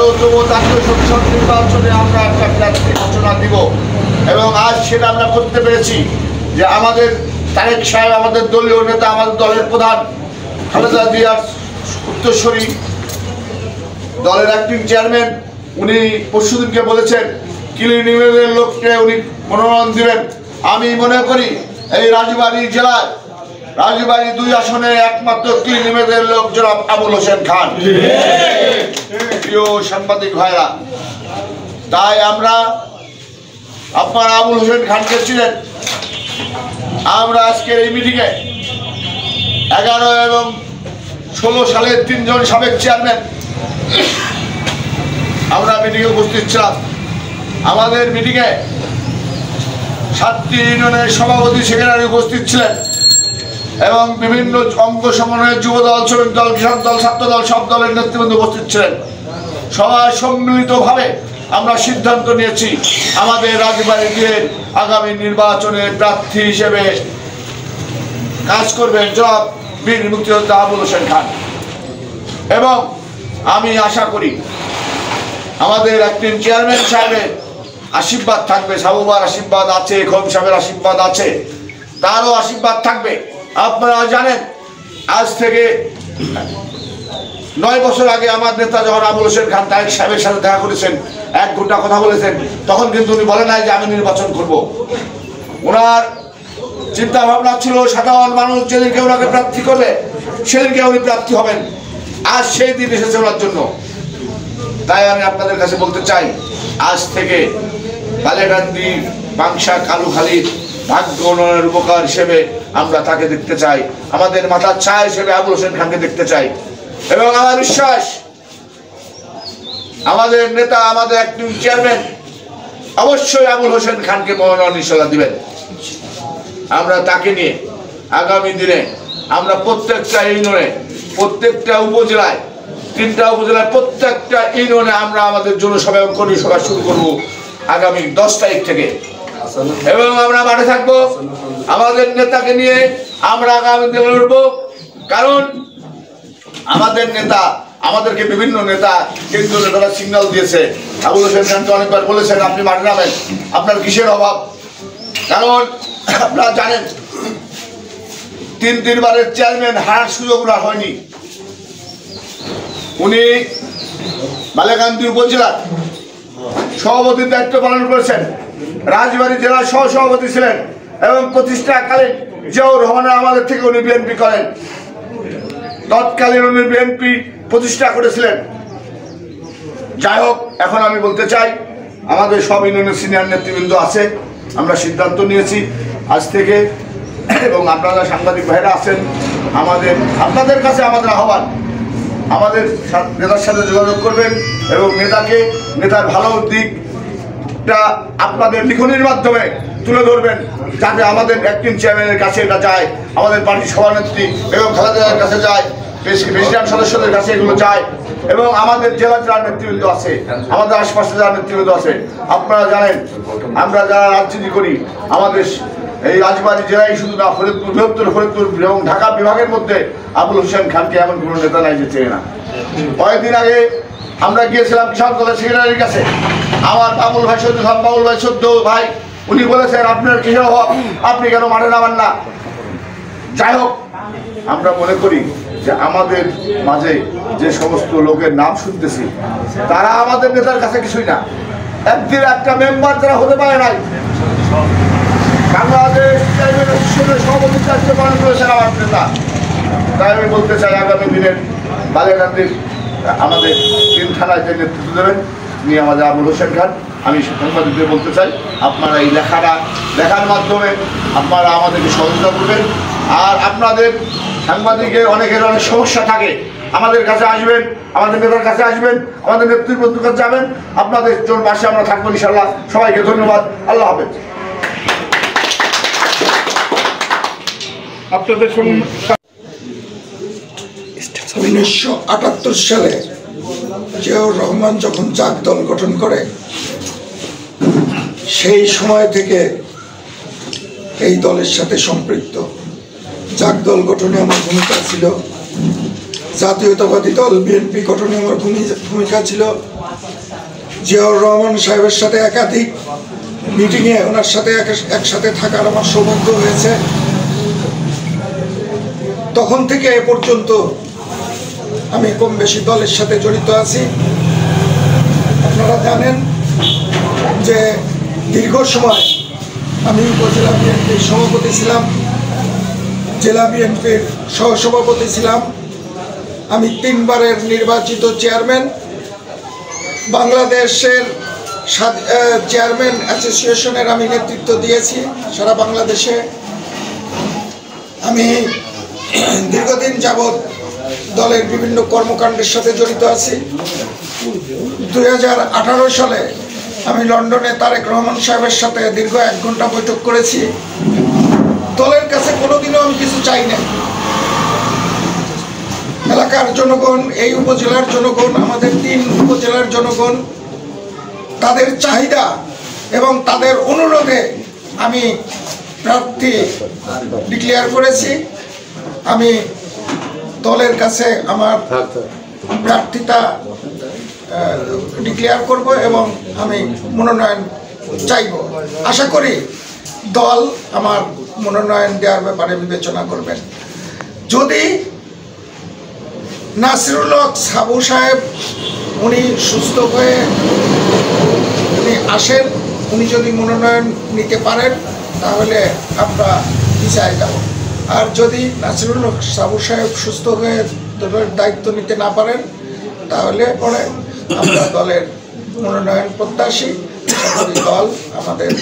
১২তম জাতীয় সংসদ নির্বাচনে আমরা একটা প্রার্থী ঘোষণা দিব এবং আজ সেটা আমরা করতে পেরেছি যে আমাদের তারেক সাহেব, আমাদের দলীয় নেতা, আমাদের দলের প্রধান খালেদা জিয়ার উত্তরসূরি, দলের অ্যাক্টিং চেয়ারম্যান, উনি পরশুদিনকে বলেছেন কিলিনিমের লোককে উনি মনোনয়ন দিবেন। আমি মনে করি এই রাজবাড়ী জেলায় রাজবাড়ী 2 আসনে একমাত্র কিলিনিমের লোক জনাব আবুল হোসেন খান। প্রিয় সাংবাদিক ভাইরা, তাই আমরা আপনারা আবুল হোসেন খানকে ছিলেন। আমরা আজকের এই মিটিংয়ে 11 এবং 16 সালের 3 জন সাবেক চেয়ারম্যান আমরা মিটিংয়ে উপস্থিত ছিলাম। আমাদের মিটিংয়ে 7টি ইউনিয়নের সভাপতি সেক্রেটারি উপস্থিত ছিলেন এবং বিভিন্ন অঙ্গ সমন্বয়ের যুব দল, শ্রমিক দল, কৃষক দল, ছাত্র দল, সব দলের নেতৃবৃন্দ উপস্থিত ছিলেন। সবাই সম্মিলিতভাবে আমরা সিদ্ধান্ত নিয়েছি আমাদের রাজবাড়ীতে আগামী নির্বাচনে প্রার্থী হিসেবে কাজ করবেন জনাব বীর মুক্তিযোদ্ধা আবুল হোসেন খান। এবং আমি আশা করি আমাদের একজন চেয়ারম্যান সাহেবের আশীর্বাদ থাকবে, সাবুবার আশীর্বাদ আছে, খোম সাহেবের আশীর্বাদ আছে, তারও আশীর্বাদ থাকবে। আপনারা জানেন আজ থেকে 9 বছর আগে আমার নেতা যখন আবুল হোসেন খান তারেক সাহেবের সাথে দেখা করেছেন, 1 ঘন্টা কথা বলেছেন, তখন কিন্তু উনি বলেন নাই যে আমি নির্বাচন করব। ওনার চিন্তা ভাবনা ছিল সাধারণ মানুষ যেদিনকে ওনাকে প্রার্থী করবে সেদিনকে উনি প্রার্থী হবেন। আজ সেই দিন এসেছে ওনার জন্য। তাই আমি আপনাদের কাছে বলতে চাই, আজ থেকে কালেকান্দি, পাংশা, কালুখালীর ভাগ্য উন্নয়নের উপকার হিসেবে আমরা তাকে দেখতে চাই, আমাদের মাথার ছায়া হিসেবে আবুল হোসেন খানকে দেখতে চাই। এবং আমার বিশ্বাস আমাদের নেতা, আমাদের একজন চেয়ারম্যান অবশ্যই আবুল হোসেন খানকে মনোনয়ন ইনশাআল্লাহ দিবেন। আমরা তাকে নিয়ে আগামী দিনে আমরা প্রত্যেকটা ইউনিয়নে, প্রত্যেকটা উপজেলায়, 3টা উপজেলায় প্রত্যেকটা ইউনিয়নে আমরা আমাদের জনসভা এবং কর্মী সভা শুরু করব আগামী 10 তারিখ থেকে। এবং আমরা মাঠে থাকবো আমাদের নেতাকে নিয়ে, আমরা আগামী দিনে লড়ব। কারণ আমাদের নেতা, আমাদেরকে বিভিন্ন নেতা, কেন্দ্রীয় নেতারা সিগন্যাল দিয়েছে। আবুল হোসেন খানকে অনেকবার বলেছেন আপনি মাঠে নামেন, আপনার কিসের অভাব? কারণ আপনারা জানেন 3 বারের চেয়ারম্যান হারার সুযোগ না হয়নি। উনি বালেকান্দি উপজেলার সভাপতির দায়িত্ব পালন করেছেন, রাজবাড়ী জেলার সহসভাপতি ছিলেন এবং প্রতিষ্ঠাকালীন জিয়াউর রহমানের আমাদের থেকে উনি বিএনপি করেন। তৎকালীন উনি বিএনপি প্রতিষ্ঠা করেছিলেন। যাই হোক, এখন আমি বলতে চাই আমাদের সব ইউনিয়নের সিনিয়র নেতৃবৃন্দ আছে, আমরা সিদ্ধান্ত নিয়েছি আজ থেকে। এবং আপনারা সাংবাদিক ভাইরা আছেন, আপনাদের কাছে আমাদের আহ্বান, আমাদের নেতার সাথে যোগাযোগ করবেন এবং নেতার ভালো দিকটা আপনাদের লিখনির মাধ্যমে তুলে ধরবেন, যাতে আমাদের অ্যাক্টিং চেয়ারম্যানের কাছে এটা যায়, আমাদের পার্টির সভানেত্রী এবং খালেদার কাছে যায়, প্রেসিডেন্ট সদস্যদের কাছে এগুলো যায় এবং আমাদের জেলা যারা নেতৃবৃন্দ আছে, আমাদের আশপাশে যারা নেতৃবৃন্দ আছে। আপনারা জানেন আমরা যারা রাজনীতি করি, আমাদের এই রাজবাড়ী জেলায় শুধু না, ফরিদপুর, বৃহত্তর ফরিদপুর এবং ঢাকা বিভাগের মধ্যে আবুল হোসেন খানকে এমন কোনো নেতা নাই যে চেনে না। কয়েকদিন আগে আমরা গিয়েছিলাম কৃষক দলের সেক্রেটারির কাছে, আমার বাবুল ভাই সদ্য ভাই, উনি বলেছেন আপনার কিসের অভাব, আপনি কেন মাঠে নামান না? যাই হোক, আমরা মনে করি যে আমাদের মাঝে যে সমস্ত লোকের নাম শুনতেছি তারা আমাদের নেতার কাছে কিছুই না। একদিন একটা মেম্বার যারা হতে পারে নাই, বাংলাদেশ সভাপতির দায়িত্ব পালন করেছেন আমার নেতা। তাই আমি বলতে চাই আগামী দিনের বালিয়াকান্দির আমাদের 3 থানায় যে নেতৃত্ব দেবেন উনি আমাদের আবুল হোসেন খান। আমি সাংবাদিকদের বলতে চাই আপনারা এই লেখার মাধ্যমে আপনারা আমাদেরকে সহযোগিতা করবেন। আর আপনাদের সাংবাদিকের অনেকের অনেক সমস্যা থাকে, আমাদের কাছে আসবেন, আমাদের নেতার কাছে আসবেন, আমাদের নেতৃবৃন্দের কাছে যাবেন, আপনাদের জন্য পাশে আমরা থাকবো ইনশাআল্লাহ। সবাইকে ধন্যবাদ, আল্লাহ হাফেজ। আপনাদের 1978 সালে জিয়াউর রহমান যখন জাগ দল গঠন করে, সেই সময় থেকে এই দলের সাথে সম্পৃক্ত। জাগ দল গঠনে আমার ভূমিকা ছিল, জাতীয়তাবাদী দল বিএনপি গঠনে আমার ভূমিকা ছিল, জিয়াউর রহমান সাহেবের সাথে একাধিক মিটিংয়ে ওনার সাথে একসাথে থাকার আমার সৌভাগ্য হয়েছে। তখন থেকে এ পর্যন্ত আমি কম বেশি দলের সাথে জড়িত আছি। আপনারা জানেন যে দীর্ঘ সময় আমি উপজেলা বিএনপির সভাপতি ছিলাম, জেলা বিএনপির সহসভাপতি ছিলাম, আমি 3 বারের নির্বাচিত চেয়ারম্যান, বাংলাদেশের চেয়ারম্যান অ্যাসোসিয়েশনের আমি নেতৃত্ব দিয়েছি সারা বাংলাদেশে। আমি দীর্ঘদিন যাবৎ দলের বিভিন্ন কর্মকাণ্ডের সাথে জড়িত আছি। 2018 সালে আমি লন্ডনে তারেক রহমান সাহেবের সাথে দীর্ঘ 1 ঘন্টা বৈঠক করেছি। দলের কাছে কোনোদিনও আমি কিছু চাই না। এলাকার জনগণ, এই উপজেলার জনগণ, আমাদের 3 উপজেলার জনগণ, তাদের চাহিদা এবং তাদের অনুরোধে আমি প্রার্থী ডিক্লেয়ার করেছি। আমি দলের কাছে আমার প্রার্থিতা ডিক্লেয়ার করব এবং আমি মনোনয়ন চাইব। আশা করি দল আমার মনোনয়ন দেওয়ার ব্যাপারে বিবেচনা করবেন। যদি নাসিরুল হক সাবু সাহেব উনি সুস্থ হয়ে উনি আসেন, উনি যদি মনোনয়ন নিতে পারেন তাহলে আমরা পিছায় যাব। আর যদি নাসিরুল হক সাবু সাহেব সুস্থ হয়ে দলের দায়িত্ব নিতে না পারেন তাহলে পরে আমরা দলের মনোনয়ন প্রত্যাশী, দল আমাদের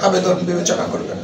আবেদন বিবেচনা করবেন।